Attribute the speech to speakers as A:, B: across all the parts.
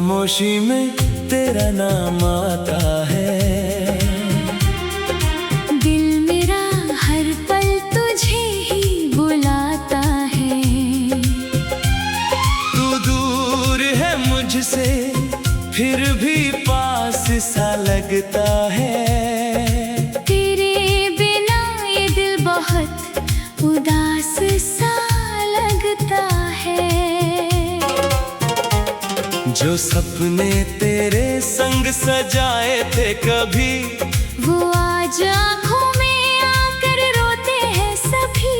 A: खामोशी में तेरा नाम आता है।
B: दिल मेरा हर पल तुझे ही बुलाता है।
A: तू दूर है मुझसे फिर भी पास सा लगता है।
B: तेरे बिना ये दिल बहुत उदास सा लगता है।
A: जो सपने तेरे संग सजाए थे कभी,
B: वो आज आँखों में आकर रोते हैं सभी।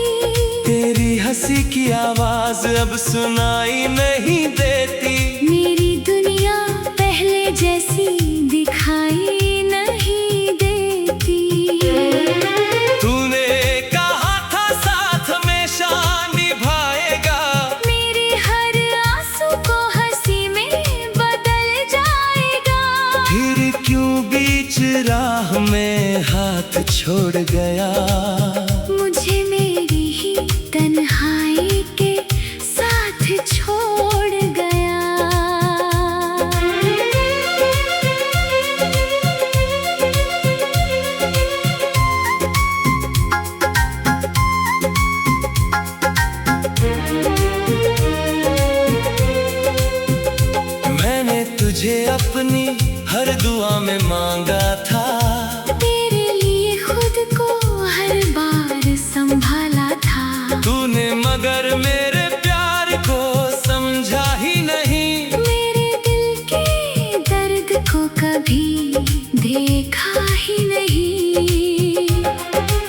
A: तेरी हंसी की आवाज अब सुनाई नहीं देती।
B: मेरी दुनिया पहले जैसी दिखाई नहीं देती।
A: तूने कहा था साथ हमेशा निभाएगा,
B: मेरे हर आंसू को हंसी में बदल जाएगा।
A: फिर क्यों बीच राह में हाथ छोड़ गया।
B: मुझे मेरी ही तन्हाई के साथ छोड़ गया।
A: मैंने तुझे अपनी हर दुआ में मांगा था।
B: तेरे लिए खुद को हर बार संभाला था।
A: तूने मगर मेरे प्यार को समझा ही नहीं।
B: मेरे दिल के दर्द को कभी देखा ही नहीं।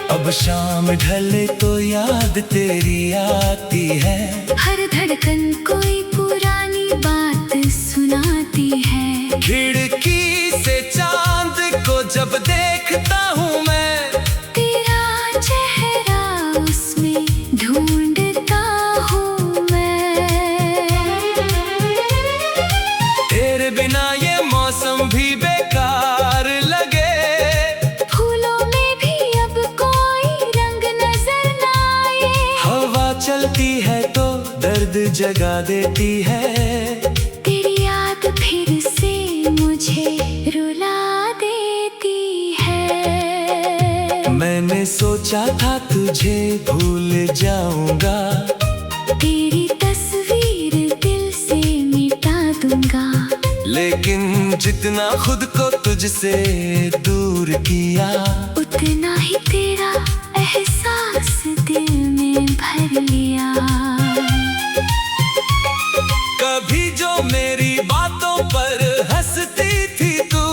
A: अब शाम ढले तो याद तेरी आती है।
B: हर धड़कन कोई पुरानी बात सुनाती है।
A: खिड़की से चांद को जब देखता हूँ मैं,
B: तेरा चेहरा उसमें ढूंढता हूँ मैं।
A: तेरे बिना ये मौसम भी बेकार लगे।
B: फूलों में भी अब कोई रंग नजर न आए।
A: हवा चलती है तो दर्द जगा देती है।
B: तेरी याद फिर से मुझे रुला देती है।
A: मैंने सोचा था तुझे भूल जाऊंगा,
B: तेरी तस्वीर दिल से मिटा दूंगा।
A: लेकिन जितना खुद को तुझसे दूर किया,
B: उतना ही तेरा एहसास दिल में भर लिया।
A: कभी जो मेरी बातों पर हंसती थी तू,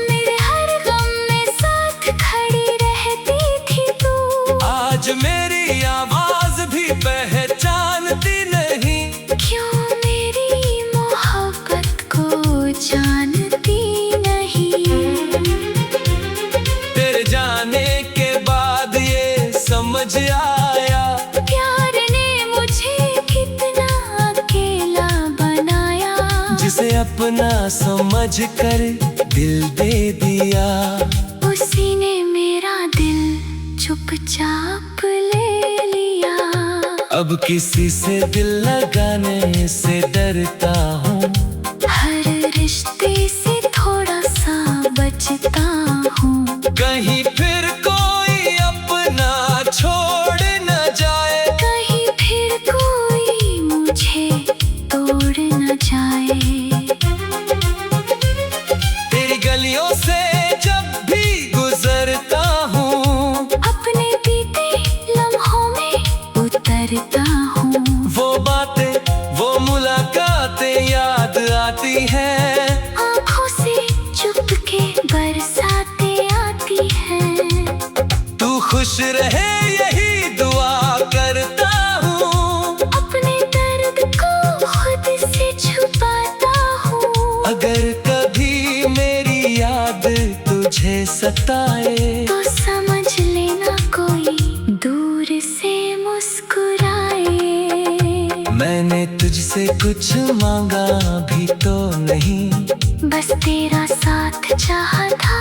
B: मेरे हर गम में साथ खड़ी रहती थी तू।
A: आज मेरी आवाज भी पहचानती नहीं।
B: क्यों मेरी मोहब्बत को जानती नहीं।
A: तेरे जाने के बाद ये समझ आया,
B: प्यार ने मुझे कितना अकेला बनाया।
A: जिसे अपना समझ कर दिल दे दिया,
B: उसी ने मेरा दिल चुपचाप ले लिया।
A: अब किसी से दिल लगाने से डरता हूँ।
B: हर रिश्ते से थोड़ा सा बचता हूँ।
A: कहीं फिर कोई अपना छोड़ न जाए,
B: कहीं फिर कोई मुझे तोड़ न जाए।
A: तेरी गलियों से जब भी गुजरता हूँ,
B: अपने बीते लम्हों में उतरता हूँ।
A: वो बातें वो मुलाकातें याद आती हैं।
B: आँखों से चुपके बरसातें आती हैं।
A: तू खुश रहे यही दुआ करता हूँ।
B: अपने दर्द को खुद से छुपाता हूँ।
A: अगर कभी मेरी याद तुझे सताए,
B: तो समझ लेना कोई दूर से मुस्कुराए।
A: मैंने तुझसे कुछ मांगा भी तो नहीं,
B: बस तेरा साथ चाहा था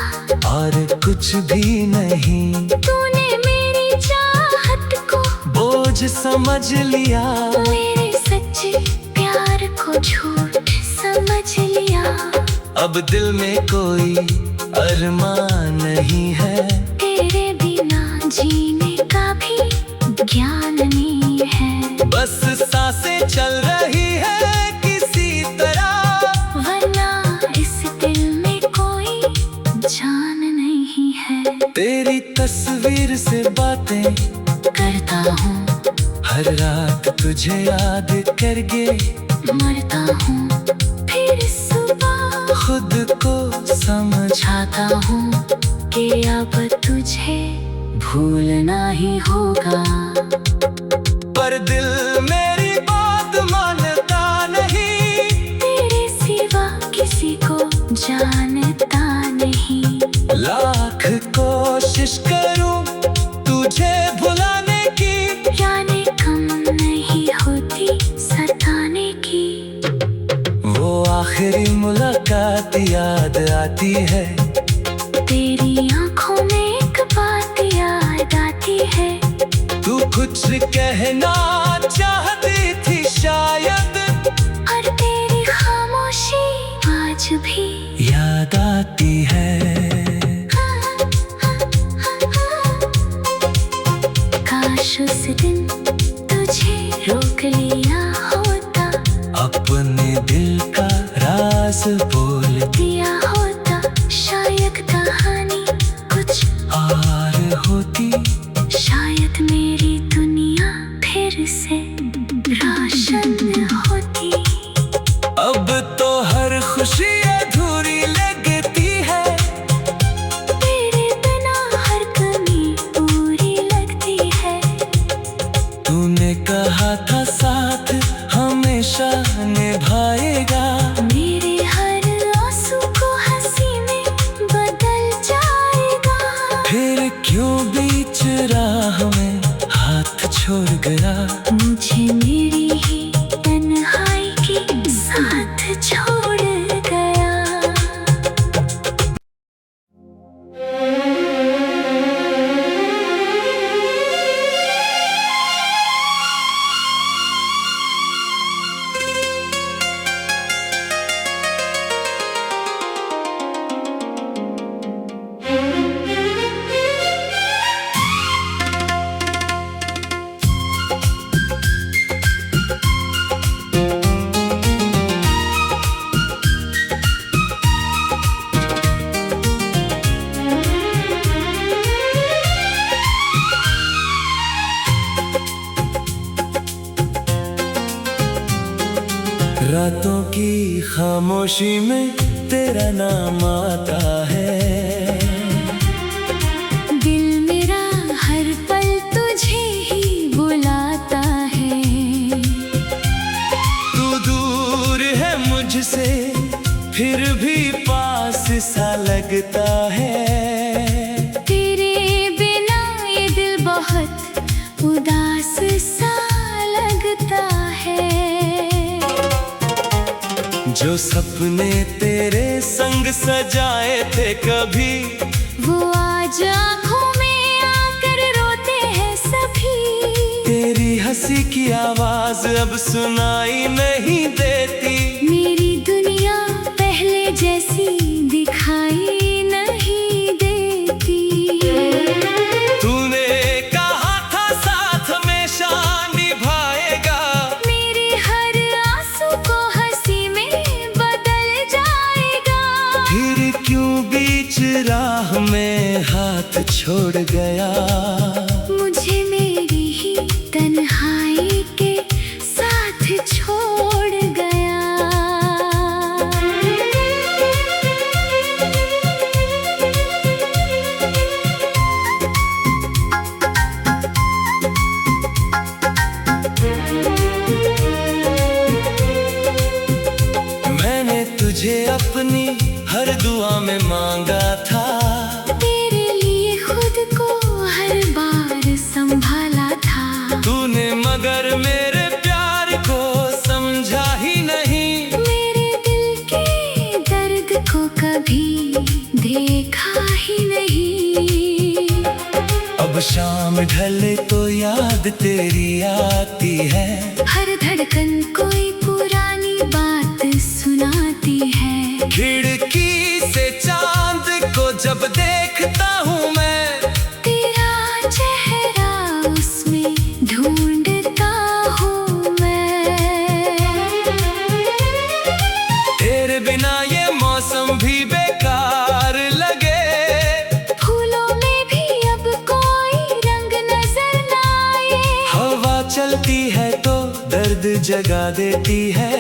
A: और कुछ भी नहीं।
B: तूने मेरी चाहत को
A: बोझ समझ लिया,
B: मेरे सच्चे प्यार को झूठ समझ लिया।
A: अब दिल में कोई अरमान नहीं है,
B: तेरे बिना जीने का भी ज्ञान नहीं है।
A: बस सांसें चल रही है किसी तरह,
B: वरना इस दिल में कोई जान नहीं है।
A: तेरी तस्वीर से बातें
B: करता हूँ,
A: हर रात तुझे याद करके
B: मरता हूँ, फिर सुबह
A: खुद को समझाता
B: चाहता हूँ कि अब तुझे भूलना ही होगा।
A: पर दिल मेरी बात मानता नहीं,
B: तेरे सिवा किसी को जानता नहीं।
A: लाख कोशिश करूं तुझे भुलाने की,
B: यानी कम नहीं होती सताने की।
A: वो आखिरी मुलाकात याद आती है,
B: तेरी आंखों में एक बात याद आती है।
A: तू कुछ कहना चाहती थी शायद,
B: और तेरी खामोशी आज भी
A: याद आती है।
B: काश उस दिन तुझे रोक लिया होता,
A: अपने दिल का राज बोल
B: दिया होता, शायद कहानी कुछ
A: और होती,
B: शायद मेरी दुनिया फिर से रोशन होती।
A: अब तो हर खुशी अधूरी लगती है,
B: तेरे बिना हर कमी पूरी लगती है।
A: तूने कहा था साथ हमेशा निभाएगा,
B: मेरे हर आंसू को हंसी में बदल जाएगा।
A: फिर क्यों बीच राह में हाथ छोड़ गया,
B: मुझे मेरी ही तन्हाई के साथ छोड़ गया।
A: रातों की खामोशी में तेरा नाम आता है,
B: दिल मेरा हर पल तुझे ही बुलाता है।
A: तू दूर है मुझसे फिर भी पास सा लगता है,
B: तेरे बिना ये दिल बहुत उदास सा लगता है।
A: जो सपने तेरे संग सजाए थे कभी,
B: वो आज आँखों में आकर रोते हैं सभी।
A: तेरी हंसी की आवाज अब सुनाई नहीं देती,
B: मेरी दुनिया पहले जैसी दिखाई नहीं देती।
A: तूने कहा था साथ हमेशा निभाएगा,
B: मेरे हर आंसू को हंसी में बदल जाएगा।
A: फिर क्यों बीच राह में हाथ छोड़ गया,
B: मुझे मेरी ही तन्हाई के साथ छोड़ गया।
A: मैंने तुझे अपनी हर दुआ में मांगा था,
B: तेरे लिए खुद को हर बार संभाला था।
A: तूने मगर मेरे प्यार को समझा ही नहीं,
B: मेरे दिल के दर्द को कभी देखा ही नहीं।
A: अब शाम ढले तो याद तेरी आती है,
B: हर धड़कन कोई पुरानी बात सुनाती
A: जगा देती है।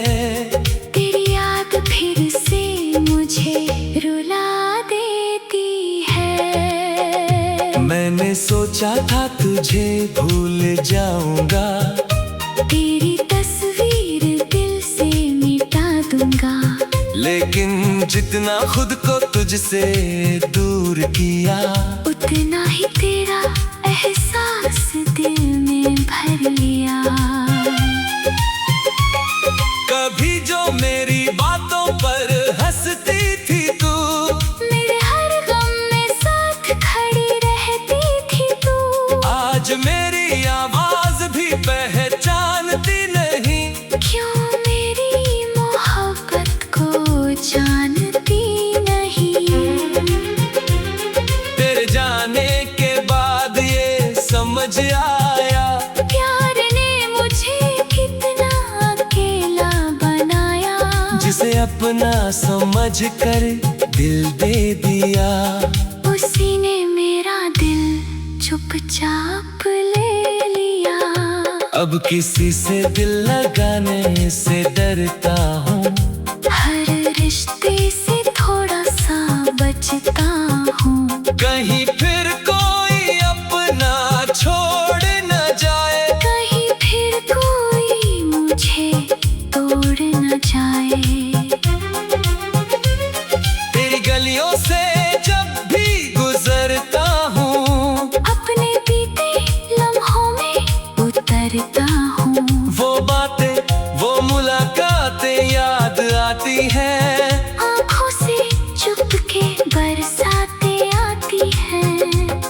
B: तेरी याद फिर से मुझे रुला देती है।
A: मैंने सोचा था तुझे भूल जाऊंगा,
B: तेरी तस्वीर दिल से मिटा दूंगा।
A: लेकिन जितना खुद को तुझसे दूर किया,
B: उतना ही तेरा एहसास दिल में भर लिया।
A: कभी जो मेरी बातों पर हंसती थी तू,
B: मेरे हर गम में साथ खड़ी रहती थी तू।
A: आज मेरी आवाज भी पहचानती नहीं।
B: क्यों मेरी मोहब्बत को जानती नहीं।
A: तेरे जाने के बाद ये समझ आया,
B: प्यार ने मुझे कितना अकेला बनाया।
A: जिसे अपना समझ कर दिल दे दिया,
B: उसी ने मेरा दिल चुपचाप ले लिया।
A: अब किसी से दिल लगाने से डरता हूँ,
B: हर रिश्ते से थोड़ा सा बचता हूँ।
A: कहीं फिर कोई अपना छोड़ न जाए,
B: कहीं फिर कोई मुझे तोड़ न जाए।
A: तेरी गलियों से जब भी गुजरता हूँ,
B: अपने बीते लम्हों में उतरता हूँ।
A: वो बातें वो मुलाकातें याद आती हैं।
B: आँखों से चुपके बरसातें आती हैं।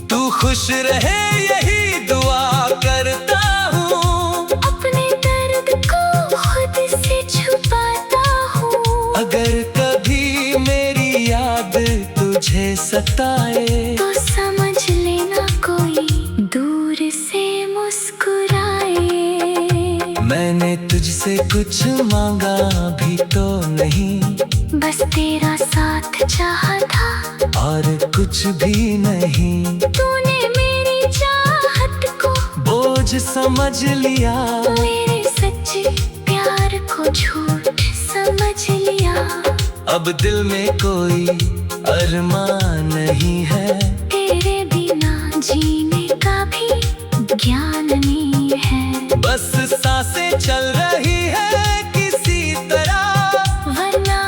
A: तू खुश रहे यही दुआ करता हूँ,
B: अपने दर्द को खुद से छुपाता हूँ।
A: अगर कभी मेरी याद तुझे सताए,
B: तो समझ लेना कोई दूर से मुस्कुराए।
A: मैंने तुझसे कुछ मांगा भी तो नहीं,
B: बस तेरा साथ चाहा था
A: और कुछ भी नहीं।
B: तूने मेरी चाहत को
A: बोझ समझ लिया,
B: मेरे सच्चे प्यार को झूठ समझ लिया।
A: अब दिल में कोई अरमान नहीं है,
B: तेरे बिना जीने का भी ज्ञान नहीं है।
A: बस सांसें चल रही है किसी तरह,
B: वरना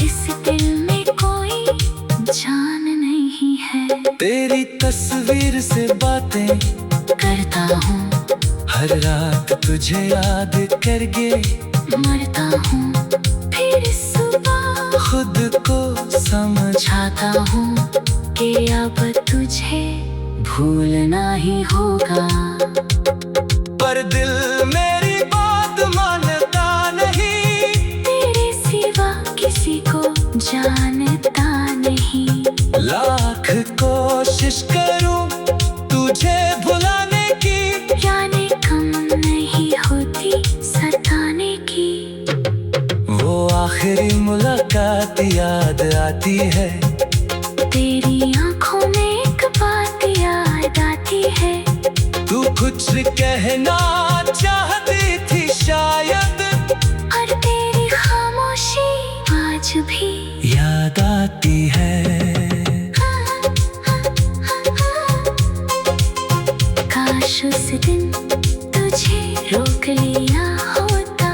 B: इस दिल में कोई जान नहीं है।
A: तेरी तस्वीर से बातें
B: करता हूँ,
A: हर रात तुझे याद करके
B: मरता हूँ, फिर सुबह
A: खुद को समझाता
B: चाहता हूँ कि अब तुझे भूलना ही होगा।
A: पर दिल मेरी बात मानता नहीं,
B: तेरे सिवा किसी को जानता नहीं।
A: लाख कोशिश करूं तुझे भुलाने की,
B: यानी कम नहीं होती सताने की।
A: वो आखिरी मुलाकात याद आती है,
B: तेरी आंखों में एक बात याद आती है।
A: तू कुछ कहना चाहती थी शायद,
B: और तेरी खामोशी आज भी
A: याद आती है।
B: काश उस दिन तुझे रोक लिया होता,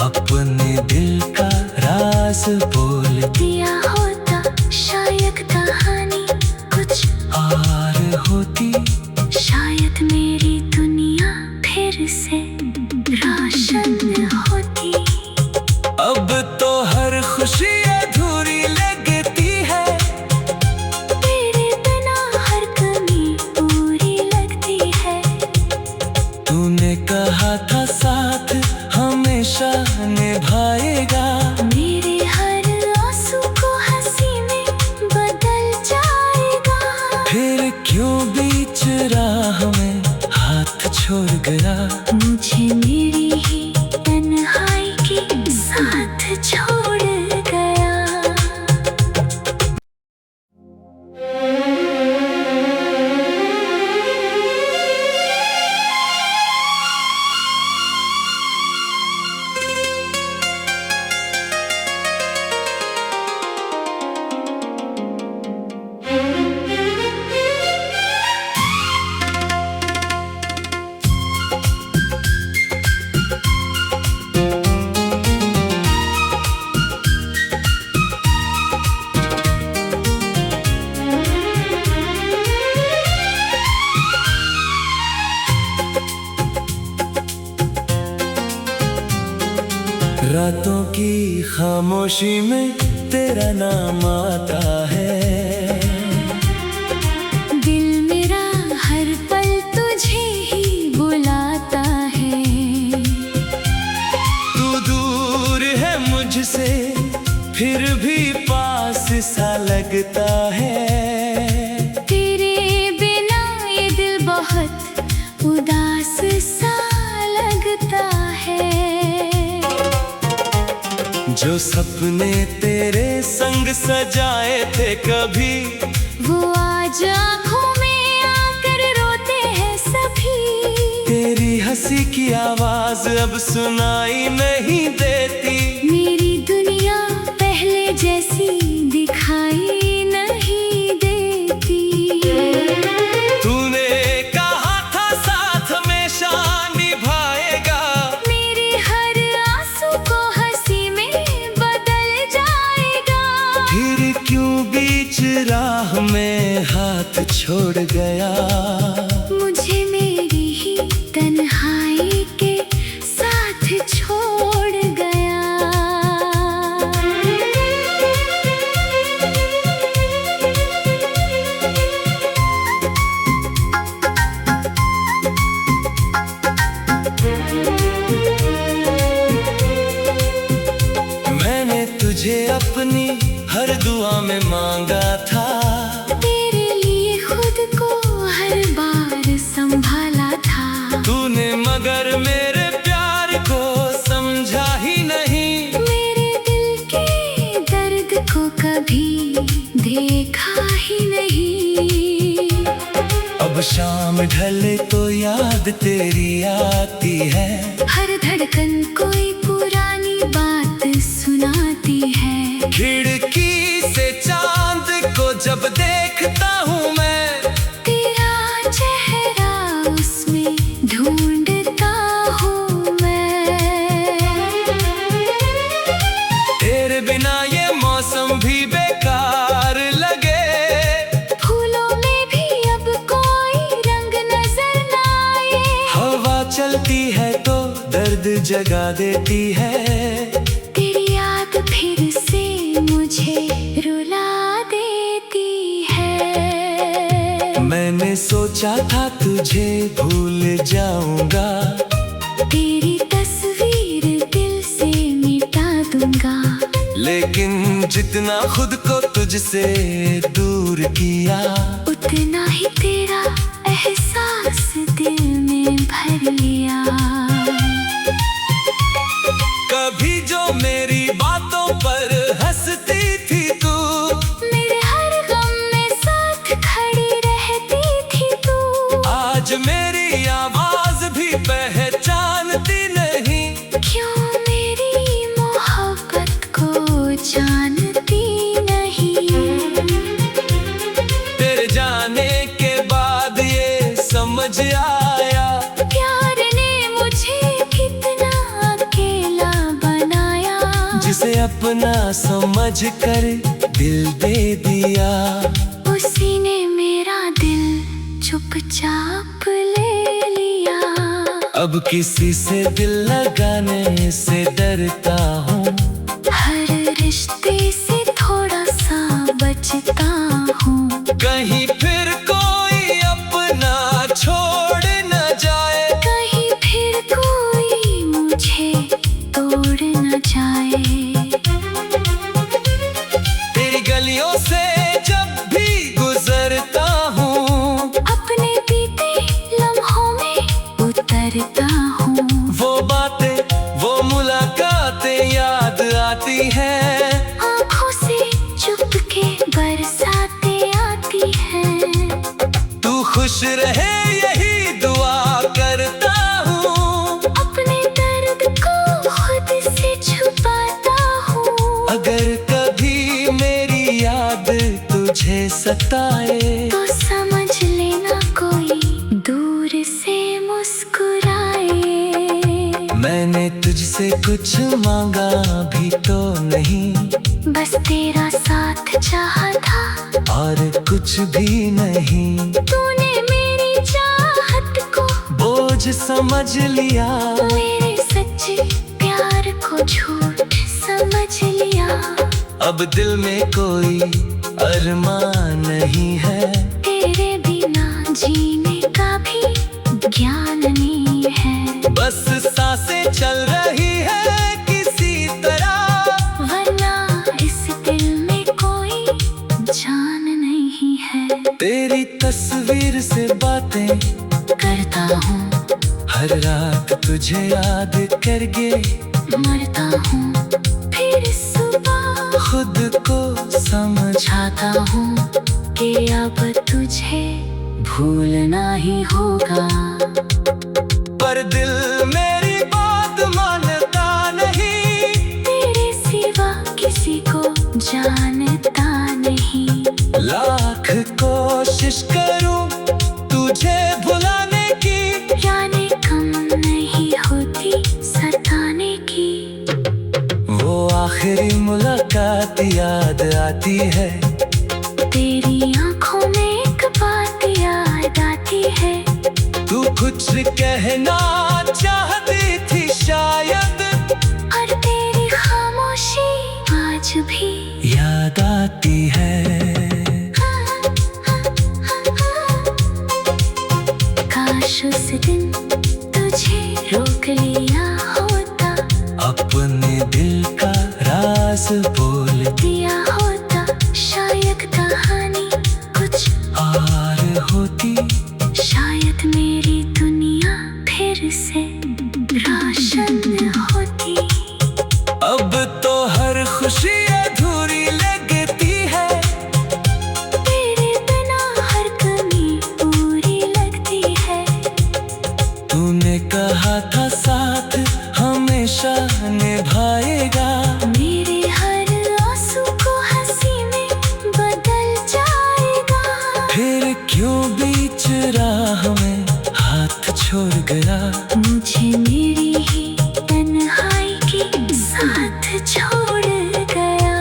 A: अपने दिल का राज बोल
B: दिया होता, शायद कहानी कुछ
A: और होती।
B: शायद मेरी दुनिया फिर से रोशन होती।
A: अब तो हर खुशी अधूरी लगती है,
B: तेरे बिना हर कमी पूरी लगती है।
A: तूने कहा था साथ हमेशा निभाएगा,
B: मेरे हर आंसू को हंसी में बदल जा
A: खामोशी में तेरा नाम आता है।
B: दिल मेरा हर पल तुझे ही बुलाता है।
A: तू दूर है मुझसे फिर भी पास सा लगता है।
B: तेरे बिना ये दिल बहुत उदास सा लगता है।
A: जो सपने तेरे संग सजाए थे कभी,
B: वो आज आँखों में आकर रोते हैं सभी।
A: तेरी हंसी की आवाज अब सुनाई नहीं देती।
B: मेरी दुनिया पहले जैसी दिखाई नहीं देती।
A: तूने कहा था साथ हमेशा निभाएगा,
B: मेरे हर आंसू को हंसी में बदल जाएगा।
A: फिर क्यों बीच राह में हाथ छोड़ गया।
B: मुझे मेरी ही तन्हाई के साथ छोड़ गया।
A: मैंने तुझे अपनी हर दुआ में मांगा था।
B: तेरे लिए खुद को हर बार संभाला था।
A: तूने मगर मेरे प्यार को समझा ही नहीं।
B: मेरे दिल के दर्द को कभी देखा ही नहीं।
A: अब शाम ढले तो याद तेरी आती है।
B: हर धड़कन कोई पुरानी बात सुनाती है।
A: खिड़की से चांद को जब देखता हूँ मैं,
B: तेरा चेहरा उसमें ढूंढता हूँ मैं।
A: तेरे बिना ये मौसम भी बेकार लगे।
B: फूलों में भी अब कोई रंग नजर न आए।
A: हवा चलती है तो दर्द जगा देती है।
B: तेरी याद फिर से मुझे रुला देती है।
A: मैंने सोचा था तुझे भूल जाऊंगा,
B: तेरी तस्वीर दिल से मिटा दूंगा।
A: लेकिन जितना खुद को तुझसे दूर किया,
B: उतना ही तेरा एहसास दिल में भर लिया।
A: कभी जो मेरी बातों पर हंसती थी तू,
B: मेरे हर गम में साथ खड़ी रहती थी तू।
A: आज मेरी आवाज भी पहचानती नहीं।
B: क्यों मेरी मोहब्बत को जानती नहीं।
A: तेरे जाने के बाद ये समझ आया,
B: प्यार ने मुझे कितना अकेला बनाया।
A: जिसे अपना समझ कर दिल दे दिया,
B: उसी ने मेरा दिल चुपचाप ले लिया।
A: अब किसी से दिल लगाने से डरता हूँ।
B: हर रिश्ते से थोड़ा सा बचता हूँ।
A: कहीं फिर कोई अपना छोड़ न जाए।
B: कहीं फिर कोई मुझे तोड़ न जाए।
A: तेरी गलियों से जब भी गुजरता हूँ,
B: अपने बीते लम्हों में उतरता हूँ।
A: वो बातें वो मुलाकातें याद आती हैं।
B: आँखों से चुपके बरसातें आती हैं।
A: तू खुश रहे यही दुआ करता हूँ।
B: अपने दर्द को खुद से छुपाता हूँ।
A: अगर कभी मेरी याद तुझे सताए,
B: तो समझ लेना कोई दूर से मुस्कुराए।
A: मैंने तुझसे कुछ मांगा भी तो नहीं।
B: बस तेरा साथ चाहा था
A: और कुछ भी नहीं।
B: तूने मेरी चाहत को
A: बोझ समझ लिया।
B: मेरे सच्चे प्यार को झूठ समझ सोच लिया।
A: अब दिल में कोई अरमान नहीं है,
B: तेरे बिना जीने का भी ज्ञान नहीं है।
A: बस सांसें चल रही है किसी तरह,
B: वरना इस दिल में कोई जान नहीं है।
A: तेरी तस्वीर से बातें
B: करता हूँ,
A: हर रात तुझे याद करके
B: मरता हूँ। फिर सुबह
A: खुद को समझाता
B: चाहता हूँ कि अब तुझे भूलना ही होगा।
A: पर दिल मेरी बात मानता नहीं,
B: तेरे सिवा किसी को जानता नहीं।
A: लाख कोशिश करूं तुझे भुलाने की,
B: यानी कम नहीं होती सताने की।
A: वो आखिरी मुलाकात याद आती है,
B: तेरी आंखों में एक बात याद आती है।
A: तू कुछ कहना चाहती थी शायद,
B: और तेरी खामोशी आज भी
A: याद आती है।
B: काश उस दिन तुझे रोक लिया होता,
A: अपने दिल का राज बोल
B: दिया होता। शायद कहानी कुछ
A: और होती,
B: शायद मेरी दुनिया फिर से रोशन होती।
A: अब तो हर खुशी अधूरी लगती है,
B: तेरे बिना हर कमी पूरी लगती है।
A: तूने कहा था साथ हमेशा निभाएगा,
B: मेरे हर आंसू को हंसी में बदल जाएगा।
A: फिर क्यों बीच राह में हाथ छोड़ गया,
B: मुझे मेरी ही तन्हाई के साथ छोड़ गया।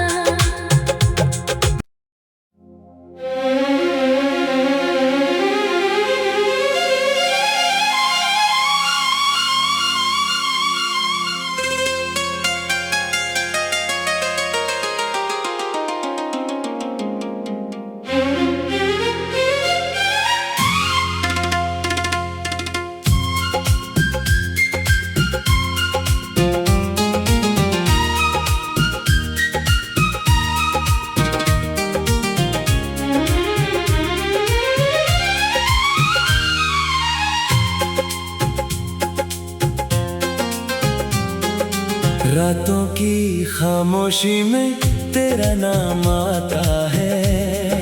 A: रातों की खामोशी में तेरा नाम आता है,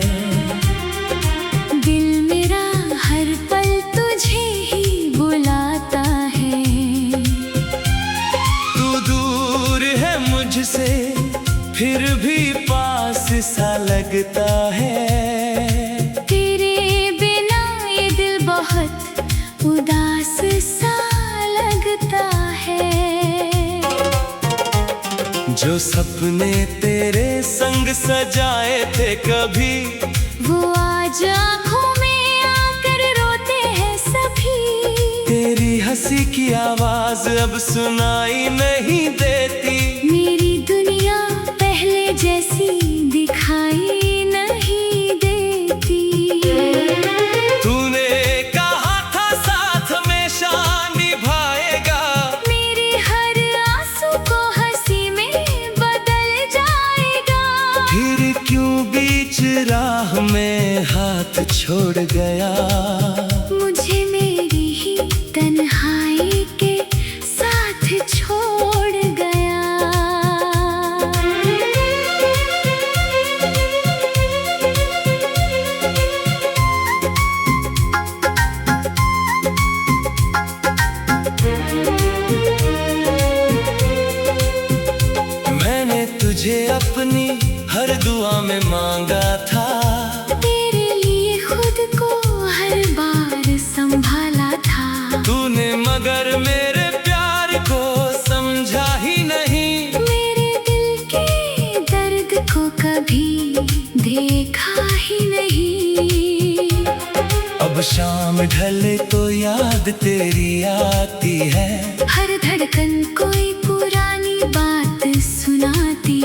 B: दिल मेरा हर पल तुझे ही बुलाता है।
A: तू दूर है मुझसे फिर भी पास सा लगता है,
B: तेरे बिना ये दिल बहुत उदास सा लगता है।
A: जो सपने तेरे संग सजाए थे कभी,
B: वो आज आँखों में आकर रोते हैं सभी।
A: तेरी हंसी की आवाज अब सुनाई नहीं देती,
B: मेरी दुनिया पहले जैसी दिखाई नहीं देती।
A: तूने कहा था साथ हमेशा निभाएगा,
B: मेरे हर आंसू को हंसी में बदल जाएगा।
A: फिर क्यों बीच राह में हाथ छोड़ गया,
B: मुझे मेरी ही तन्हाई के साथ छोड़ गया।
A: मैंने तुझे अपनी हर दुआ में मांगा था,
B: तेरे लिए खुद को हर बार संभाला था।
A: तूने मगर मेरे प्यार को समझा ही नहीं,
B: मेरे दिल के दर्द को कभी देखा ही नहीं।
A: अब शाम ढले तो याद तेरी आती है,
B: हर धड़कन कोई पुरानी बात सुनाती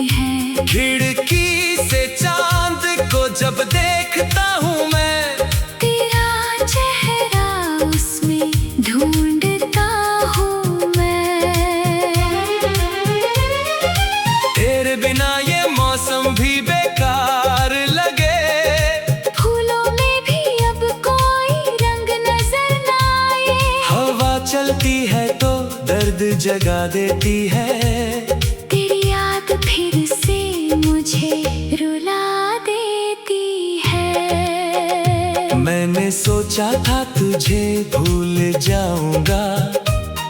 A: दर्द जगा देती है।
B: तेरी याद फिर से मुझे रुला देती है।
A: मैंने सोचा था तुझे भूल जाऊंगा,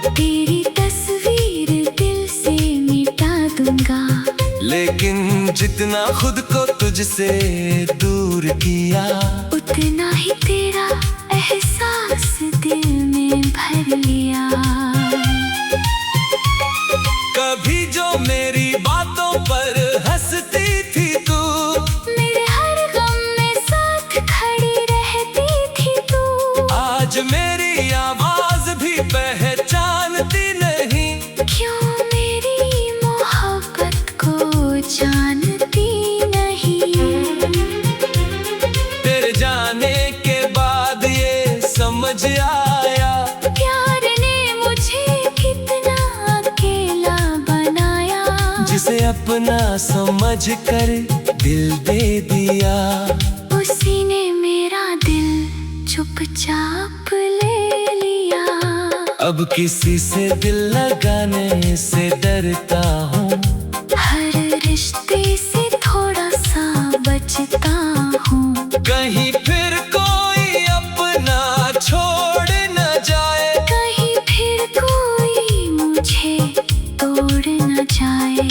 B: तेरी तस्वीर दिल से मिटा दूंगा।
A: लेकिन जितना खुद को तुझसे दूर किया,
B: उतना ही तेरा एहसास दिल में भर लिया।
A: कभी जो मेरी बातों पर हंसती थी तू,
B: मेरे हर गम में साथ खड़ी रहती थी तू।
A: आज मेरी आवाज भी पहचानती नहीं।
B: क्यों मेरी मोहब्बत को जानती नहीं।
A: तेरे जाने के बाद ये समझ आया,
B: प्यार ने मुझे कितना अकेला बनाया।
A: जिसे अपना समझ कर दिल दे दिया,
B: उसी ने मेरा दिल चुपचाप ले लिया।
A: अब किसी से दिल लगाने से डरता हूँ।
B: हर रिश्ते से थोड़ा सा बचता हूँ।
A: कहीं फिर कोई अपना छोड़ न जाए,
B: कहीं फिर कोई मुझे तोड़ न जाए।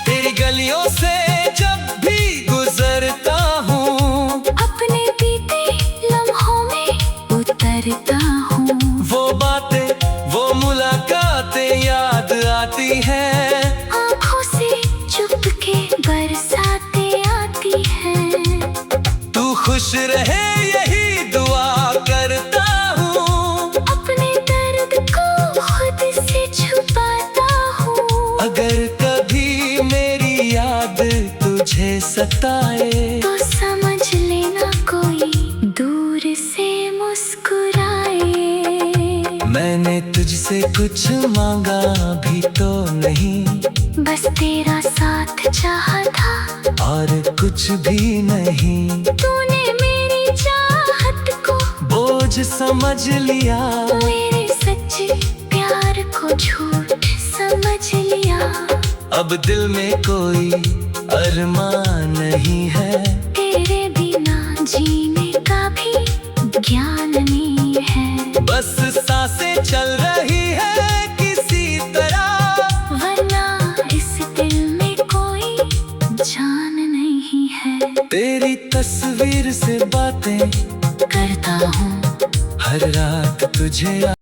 A: तेरी गलियों से जब भी गुजरता हूँ,
B: अपने बीते लम्हों में उतरता हूँ।
A: वो बातें वो मुलाकातें याद आती हैं।
B: आँखों से चुपके बरसातें आती हैं।
A: तू खुश रहे यही दुआ करता हूँ।
B: अपने दर्द को खुद से छुपाता हूँ।
A: अगर कभी मेरी याद तुझे सताए,
B: तो समझ लेना कोई दूर से मुस्कुराए।
A: मैंने तुझसे कुछ मांगा भी तो नहीं,
B: बस तेरा साथ चाहा था
A: और कुछ भी नहीं।
B: तूने मेरी चाहत को
A: बोझ समझ लिया,
B: मेरे सच्चे प्यार को झूठ समझ लिया।
A: अब दिल में कोई अरमान नहीं है।
B: तेरे बिना जीने का भी ज्ञान नहीं है।
A: बस सांसें चल रही है किसी तरह,
B: वरना इस दिल में कोई जान नहीं है।
A: तेरी तस्वीर से बातें
B: करता हूँ
A: हर रात तुझे